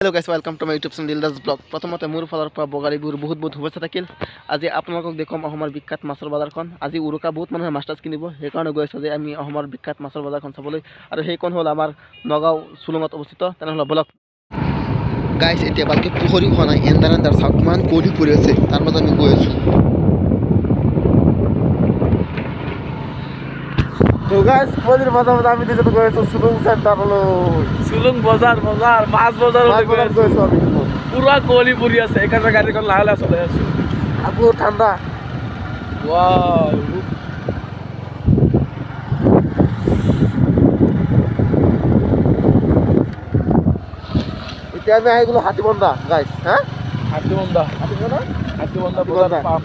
Hello guys, welcome to my YouTube channel Dildas Vlog. প্ৰথমতে মোৰ ফালৰ পৰা বগালী বিহুৰ বহুত শুভেচ্ছা থাকিল। আজি আপোনালোকক দেখুৱাম অসমৰ বিখ্যাত মাছৰ বজাৰখন। আজি উৰুকা বহুত মানুহে মাছ কিনিব, সেইকাৰণে গৈ আছোঁ যে আমি অসমৰ বিখ্যাত মাছৰ বজাৰখন চাবলৈ। আৰু সেইখন হ'ল আমাৰ নগাঁও চুলুঙত অৱস্থিত। তেনেহ'লে বলক গাইছ, এতিয়া ভালকৈ পোহৰি হোৱা নাই, এন্ধাৰ চাওক কিমান কুঁৱলী পৰি আছে, তাৰ মাজত আমি গৈ আছোঁ। তো গাইস পদিৰ মাঝে আমি দিতে গৈ আছো সুলুং সেন্টাৰলৈ। সুলুং বজাৰ মাছ বজাৰত গৈ আছো আমি। পুৰা কুঁৱলী পৰি আছে, এইকাৰণে গাড়ীখন লাহে লাহে চলাই আছো। আকৌ ঠাণ্ডা। ৱাও, এতিয়া আমি আহি গ'লো হাতীবন্ধা গাইছ। হাতীবন্ধা বজাৰ পাম।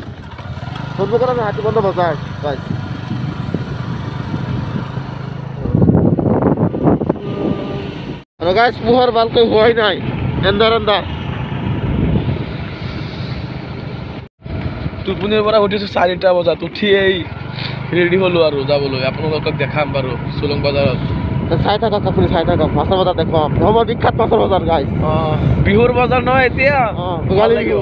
সন্মুখত আমি হাতীবন্ধা বজাৰ গাইছ। আৰু গাইছ পোহৰ ভালকৈ হোৱাই নাই, এন্ধাৰ টোপনিৰ পৰা উঠিছোঁ 4টা বজাত, উঠিয়েই ৰেডি হ'লোঁ আৰু যাবলৈ। আপোনালোকক দেখাম বাৰু চুলুং বজাৰত। চাই থাকক, আপুনি চাই থাকক, মাছৰ বজাৰ দেখুৱাম। অসমৰ বিখ্যাত মাছৰ বজাৰ গাইছ। বিহুৰ বজাৰ নহয় এতিয়া, ভোগালী বিহু।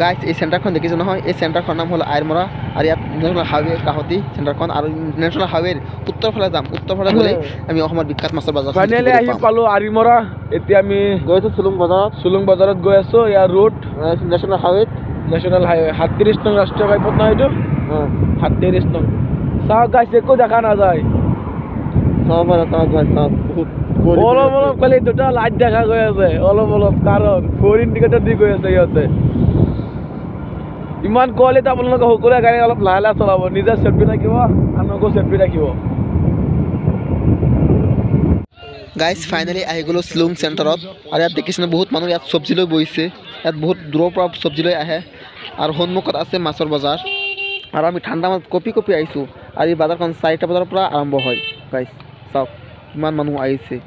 গাইছ এই চেণ্টাৰখন দেখিছোঁ নহয়, এই চেণ্টাৰখনৰ নাম হ'ল আইৰমৰা। আৰু ইয়াত নেশ্যনেল হাইৱে কাষতি চেণ্টাৰখন। আৰু নেশ্যনেল হাইৱেৰ উত্তৰ ফালে যাম, উত্তৰ ফালে গ'লে আমি অসমৰ বিখ্যাত মাছৰ বজাৰ ফাইনেলি আহি পালোঁ আইৰমৰা। এতিয়া আমি গৈ আছোঁ চুলুং বজাৰত গৈ আছোঁ। ইয়াৰ ৰোড নেশ্যনেল হাইৱেত, নেশ্যনেল হাইৱে 37 নং ৰাষ্ট্ৰীয় ঘাইপথ নহয় এইটো, 37 নং। চাওক গাইছ, একো দেখা নাযায়। চাওক গাইছ, অলপ খালি দুটা লাইট দেখা গৈ আছে, অলপ কাৰণ ফ'ৰ ইণ্ডিকেটৰ দি গৈ আছে সিহঁতে। ইমান কুঁৱলীত আপোনালোকে সকলোৱে গাড়ী অলপ লাহে লাহে চলাব, নিজে চেফটি ৰাখিব, আনকো চেফটি ৰাখিব। গাইছ ফাইনেলি আহি গ'লোঁ চুলুং চেণ্টাৰত। আৰু ইয়াত দেখিছোঁ বহুত মানুহ ইয়াত চব্জি লৈ বহিছে। ইয়াত বহুত দূৰৰ পৰা চব্জি লৈ আহে। আৰু সন্মুখত আছে মাছৰ বজাৰ। আৰু আমি ঠাণ্ডা মাছ কপি আহিছোঁ। আৰু এই বজাৰখন 4টা বজাৰ পৰা আৰম্ভ হয় গাইছ। চাওক কিমান মানুহ আহিছে।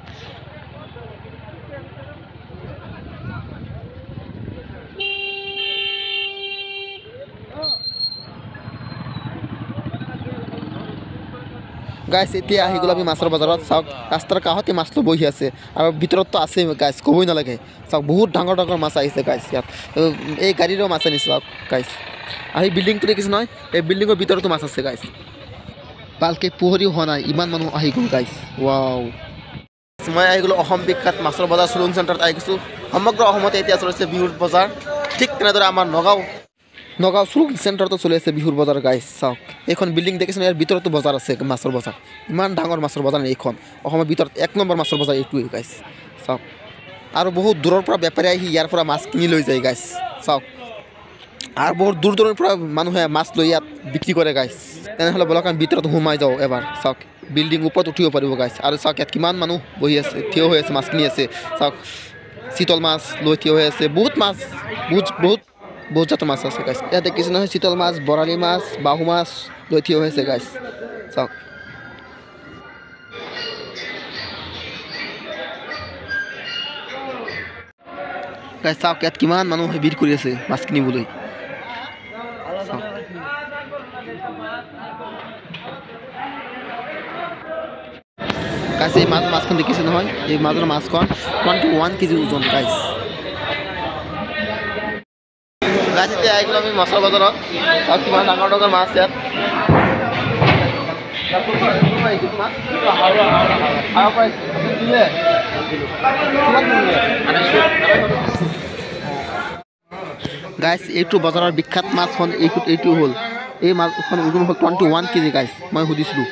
গাইছ এতিয়া আহি গ'লোঁ আমি মাছৰ বজাৰত। চাওক ৰাস্তাৰ কাষতে মাছ লৈ বহি আছে, আৰু ভিতৰততো আছেই গাইছ, ক'বই নালাগে। চাওক বহুত ডাঙৰ মাছ আহিছে গাইছ ইয়াত। এই গাড়ীৰো মাছ আনিছে চাওক গাইছ। আৰু এই বিল্ডিংটো দেখিছোঁ নহয়, এই বিল্ডিঙৰ ভিতৰতো মাছ আছে গাইছ। ভালকৈ পোহৰি হোৱা নাই, ইমান মানুহ আহি গ'ল গাইছ। ৱাও, মই আহি গ'লোঁ অসম বিখ্যাত মাছৰ বজাৰ চুলুং চেণ্টাৰত আহি গৈছোঁ। সমগ্ৰ অসমতে এতিয়া চলিছে বিহুৰ বজাৰ। ঠিক তেনেদৰে আমাৰ নগাঁও চুলুং চেণ্টাৰতো চলি আছে বিহুৰ বজাৰ গাইছ। চাওক এইখন বিল্ডিং দেখিছোঁ, ইয়াৰ ভিতৰতো বজাৰ আছে, মাছৰ বজাৰ। ইমান ডাঙৰ মাছৰ বজাৰ এইখন, অসমৰ ভিতৰত 1 নম্বৰ মাছৰ বজাৰ এইটোৱেই গাইছ। চাওক আৰু বহুত দূৰৰ পৰা বেপাৰী আহি ইয়াৰ পৰা মাছ কিনি লৈ যায় গাইছ। চাওক আৰু বহুত দূৰৰ পৰা মানুহে মাছ লৈ ইয়াত বিক্ৰী কৰে গাইছ। তেনেহ'লে বলক আমি ভিতৰত সোমাই যাওঁ এবাৰ। চাওক বিল্ডিং ওপৰত উঠিব পাৰিব গাইছ। আৰু চাওক ইয়াত কিমান মানুহ বহি আছে, থিয় হৈ আছে, মাছ কিনি আছে। চাওক চিতল মাছ লৈ থিয় হৈ আছে, বহুত মাছ, বহুত জাতৰ মাছ আছে গাইছ। ইয়াত দেখিছোঁ নহয় চিতল মাছ, বৰালি মাছ, বাহু মাছ লৈ থিয় হৈ আছে গাইছ। চাওক গাইছ, চাওক ইয়াত কিমান মানুহ ভিৰ কৰি আছে মাছ কিনিবলৈ। গাইছ এই মাছখন দেখিছে নহয়, এই মাজৰ মাছখন 21 কেজি ওজন গাইছ। গাইছ এতিয়া আহি গ'লোঁ আমি মাছৰ বজাৰত। চাওক কিমান ডাঙৰ মাছ ইয়াত। গাইছ এইটো বজাৰৰ বিখ্যাত মাছখন এইটো হ'ল, এই মাছখন ওজন হ'ল 21 কেজি গাইছ। মই সুধিছিলোঁ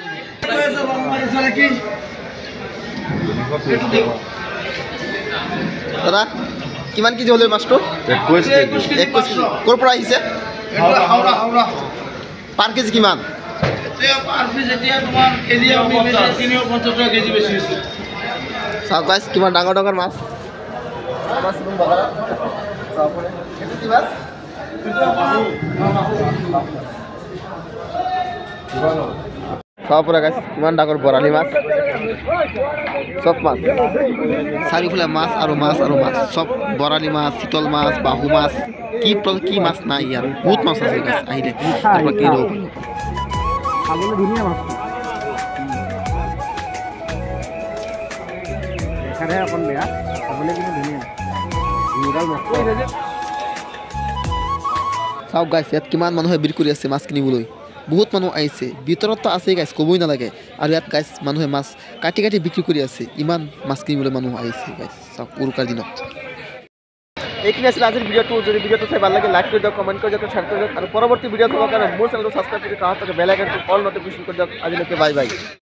দাদা কিমান কেজি হ'ল এই মাছটো? 21 কেজি। ক'ৰ পৰা আহিছে? পাৰ কেজি কিমান? চাওক গাইছ কিমান ডাঙৰ মাছ। চাব পৰা গাইছ কিমান ডাঙৰ বৰালি মাছ, চব মাছ, চাৰিওফালে মাছ আৰু মাছ চব বৰালি মাছ, চিতল মাছ, বাহু মাছ, কি মাছ নাই ইয়াত, বহুত মাছ আছে গাইছ। আহিলে তাৰপৰা কিনি ল'ব পাৰিব। খাৰেহে অকণ বেয়া খাবলৈ কিন্তু ধুনীয়া মুগাল মস্ত চাওক গাইছ ইয়াত কিমান মানুহে ভিৰ কৰি আছে মাছ কিনিবলৈ বহুত মানুহ আহিছে ভিতৰততো আছেই গাইছ ক'বই নালাগে আৰু ইয়াত গাইছ মানুহে মাছ কাটি কাটি বিক্ৰী কৰি আছে ইমান মাছ কিনিবলৈ মানুহ আহিছে গাইছ চাওক উৰুকাৰ দিনত এইখিনি আছিল আজিৰ ভিডিঅ'টো যদি ভিডিঅ'টো চাই ভাল লাগে লাইক কৰি দিয়ক কমেণ্ট কৰি দিয়ক শ্বেয়াৰ কৰি দিয়ক আৰু পৰৱৰ্তী ভিডিঅ' চাবৰ কাৰণে মোৰ চেনেলটো ছাবস্ক্ৰাইব কৰি কাষত থকা বেল আইকনটো অল নটিফিকেশ্যন কৰি দিয়ক আজিলৈকে বাই বাই